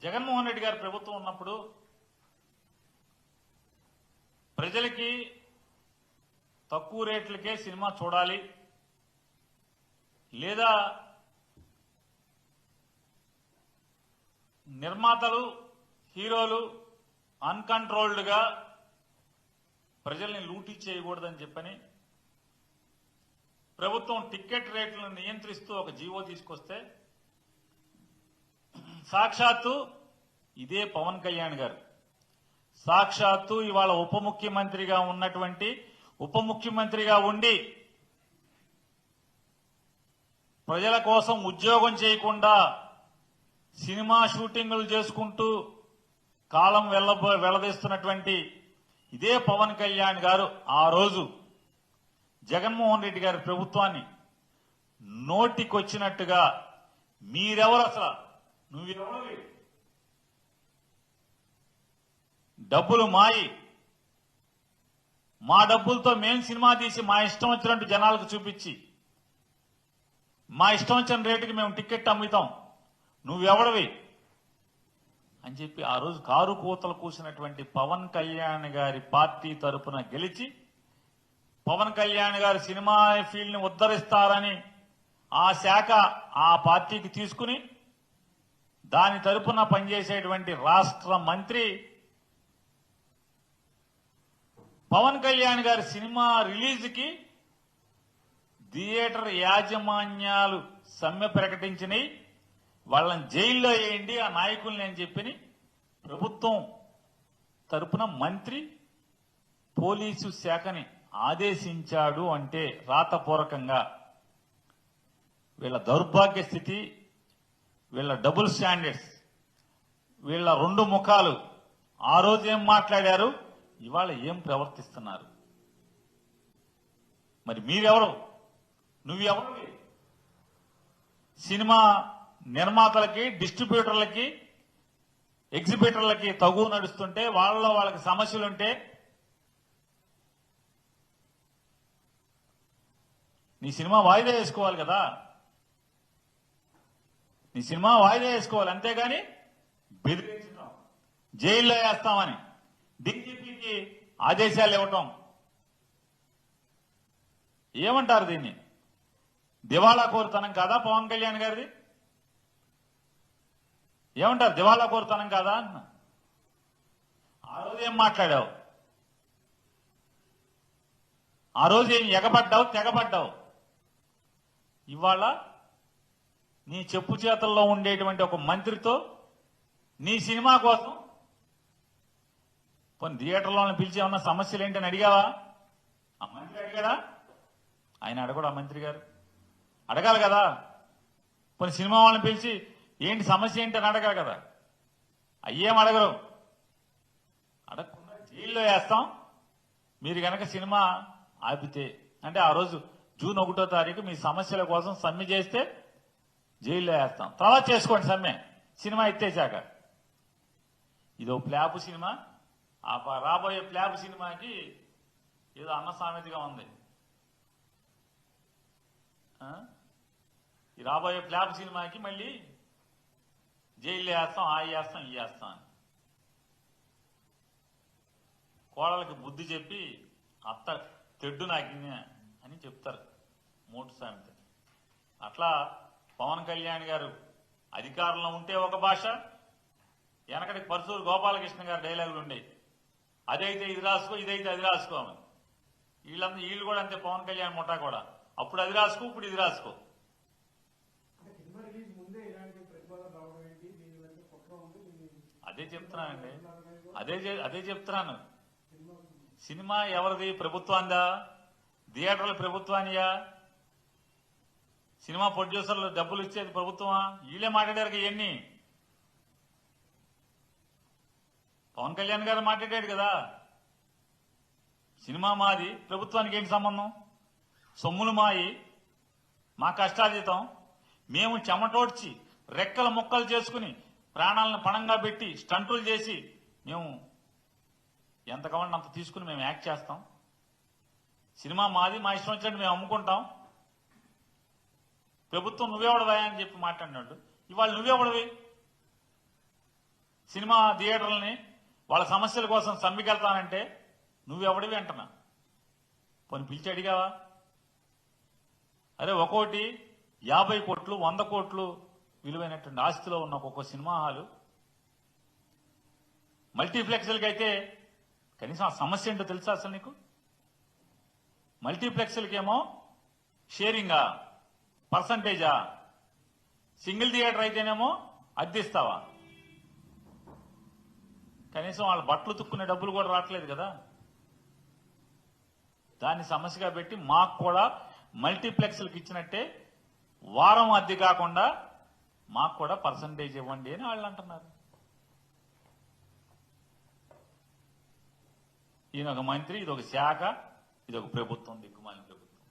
జగన్మోహన్ రెడ్డి గారి ప్రభుత్వం ఉన్నప్పుడు ప్రజలకి తక్కువ రేట్లకే సినిమా చూడాలి, లేదా నిర్మాతలు హీరోలు అన్కంట్రోల్డ్గా ప్రజల్ని లూటీ చేయకూడదని చెప్పని ప్రభుత్వం టికెట్ రేట్లను నియంత్రిస్తూ ఒక జీవో తీసుకొస్తే సాక్షాత్తు ఇదే పవన్ కళ్యాణ్ గారు సాక్షాత్తు ఇవాళ ఉప ముఖ్యమంత్రిగా ఉన్నటువంటి ఉప ముఖ్యమంత్రిగా ఉండి ప్రజల కోసం ఉద్యోగం చేయకుండా సినిమా షూటింగులు చేసుకుంటూ కాలం వెళ్లదీస్తున్నటువంటి ఇదే పవన్ కళ్యాణ్ గారు ఆ రోజు జగన్మోహన్ రెడ్డి గారి ప్రభుత్వాన్ని నోటికొచ్చినట్టుగా మీరెవరు అసలు నువ్వెవరు డబ్బులు మాయి మా డబ్బులతో మేం సినిమా తీసి మా ఇష్టం వచ్చినట్టు జనాలకు చూపించి మా ఇష్టం వచ్చిన రేటుకి మేము టికెట్ అమ్ముతాం, నువ్వెవడవి అని చెప్పి ఆ రోజు కారు కూతలు కూసినటువంటి పవన్ కళ్యాణ్ గారి పార్టీ తరపున గెలిచి పవన్ కళ్యాణ్ గారి సినిమా ఫీల్డ్ ని ఉద్ధరిస్తారని ఆ శాఖ ఆ పార్టీకి తీసుకుని దాని తరపున పనిచేసేటువంటి రాష్ట్ర మంత్రి పవన్ కళ్యాణ్ గారి సినిమా రిలీజ్కి థియేటర్ యాజమాన్యాలు సమ్మె ప్రకటించినాయి, వాళ్ళని జైల్లో వేయండి ఆ నాయకుల్ని అని చెప్పి ప్రభుత్వం తరపున మంత్రి పోలీసు శాఖని ఆదేశించాడు. అంటే రాతపూర్వకంగా వీళ్ళ దౌర్భాగ్య స్థితి, వీళ్ళ డబుల్ స్టాండర్డ్స్, వీళ్ళ రెండు ముఖాలు ఆ రోజు ఏం మాట్లాడారు, ఇవాళ ఏం ప్రవర్తిస్తున్నారు. మరి మీరెవరు, నువ్వెవరు? సినిమా నిర్మాతలకి డిస్ట్రిబ్యూటర్లకి ఎగ్జిబిటర్లకి తగు నడుస్తుంటే వాళ్ళకి సమస్యలుంటే నీ సినిమా వాయిదా వేసుకోవాలి కదా, నీ సినిమా వాయిదా వేసుకోవాలి, అంతేగాని బెదిరించడం జైల్లో వేస్తామని డీజీపీకి ఆదేశాలు ఇవ్వటం ఏమంటారు? దీన్ని దివాళా కోరుతనం కాదా పవన్ కళ్యాణ్ గారిది? ఏమంటారు, దివాళా కోరుతనం కాదా అన్న? ఆ రోజు ఏం మాట్లాడావు, ఆ రోజు ఏం ఎగబడ్డావు, తెగబడ్డావు. ఇవాళ నీ చెప్పు చేతల్లో ఉండేటువంటి ఒక మంత్రితో నీ సినిమా కోసం కొన్ని థియేటర్లో పిలిచి ఏమన్నా సమస్యలు ఏంటని అడిగావా? ఆ మంత్రి అడిగాడా? ఆయన అడగడు. ఆ మంత్రి గారు అడగాలి కదా. కొన్ని సినిమా వాళ్ళని పిలిచి ఏంటి సమస్య ఏంటి అని అడగాలి కదా. అయ్యేం అడగరు. అడగకుండా జైల్లో వేస్తాం మీరు గనక సినిమా ఆపితే. అంటే ఆ రోజు జూన్ 1వ తారీఖు మీ సమస్యల కోసం సమ్మె చేస్తే జైల్లో వేస్తాం, తర్వాత చేసుకోండి సమ్మె సినిమా ఎత్తేసాక. ఇదో ప్లాపు సినిమా, ఆ రాబోయే ప్లాపు సినిమాకి ఏదో అన్న సామెతగా ఉంది. ఈ రాబోయే ప్లాపు సినిమాకి మళ్ళీ జైల్లో వేస్తాం, ఆ వేస్తాం, ఈ వేస్తాం అని కోడలకి బుద్ధి చెప్పి అత్త తెడ్డు నాకిన అని చెప్తారు మూటు సామెత. అట్లా పవన్ కళ్యాణ్ గారు అధికారంలో ఉంటే ఒక భాష, వెనకటి పరశూరు గోపాలకృష్ణ గారి డైలాగులు ఉండేవి, అదైతే ఇది రాసుకో, ఇదైతే అది రాసుకోమని. వీళ్ళు కూడా అంతే, పవన్ కళ్యాణ్ ముఠా కూడా. అప్పుడు అది రాసుకో, ఇప్పుడు ఇది రాసుకో. అదే చెప్తున్నానండి, అదే చెప్తున్నాను. సినిమా ఎవరిది? ప్రభుత్వాందా? థియేటర్ల ప్రభుత్వానియా? సినిమా ప్రొడ్యూసర్లు డబ్బులు ఇచ్చేది ప్రభుత్వమా? వీళ్ళే మాట్లాడారు ఇవన్నీ. పవన్ కళ్యాణ్ గారు మాట్లాడాడు కదా, సినిమా మాది, ప్రభుత్వానికి ఏంటి సంబంధం? సొమ్ములు మాయి, మా కష్టార్జితం, మేము చెమటోడ్చి రెక్కల ముక్కలు చేసుకుని ప్రాణాలను పణంగా పెట్టి స్టంటులు చేసి మేము ఎంత కావాలంటే అంత తీసుకుని మేము యాక్ట్ చేస్తాం. సినిమా మాది, మా ఇష్టం వచ్చినట్టు మేము అమ్ముకుంటాం. ప్రభుత్వం నువ్వెవడవా అని చెప్పి మాట్లాడినాడు. ఇవాళ నువ్వెవడవి? సినిమా థియేటర్లని వాళ్ళ సమస్యల కోసం సమ్మికెళ్తానంటే నువ్వెవడివి అంటున్నా. పోనీ పిలిచి అడిగావా? అరే ఒక్కోటి 50 కోట్లు 100 కోట్లు విలువైనటువంటి ఆస్తిలో ఉన్న ఒక్కొక్క సినిమా హాలు మల్టీప్లెక్స్లకి అయితే కనీసం ఆ సమస్య ఏంటో తెలుసా అసలు నీకు? మల్టీప్లెక్స్లకేమో షేరింగా, పర్సంటేజా, సింగిల్ థియేటర్ అయితేనేమో అద్దెస్తావా? కనీసం వాళ్ళ బట్టలు తుక్కునే డబ్బులు కూడా రావట్లేదు కదా. దాన్ని సమస్యగా పెట్టి మాకు కూడా మల్టీప్లెక్స్లకు ఇచ్చినట్టే వారం అద్దె కాకుండా మాకు కూడా పర్సంటేజ్ ఇవ్వండి అని వాళ్ళు అంటున్నారు. ఈయన ఒక మంత్రి, ఇది ఒక శాఖ, ఇది ఒక ప్రభుత్వం, దిక్కుమాలిన ప్రభుత్వం.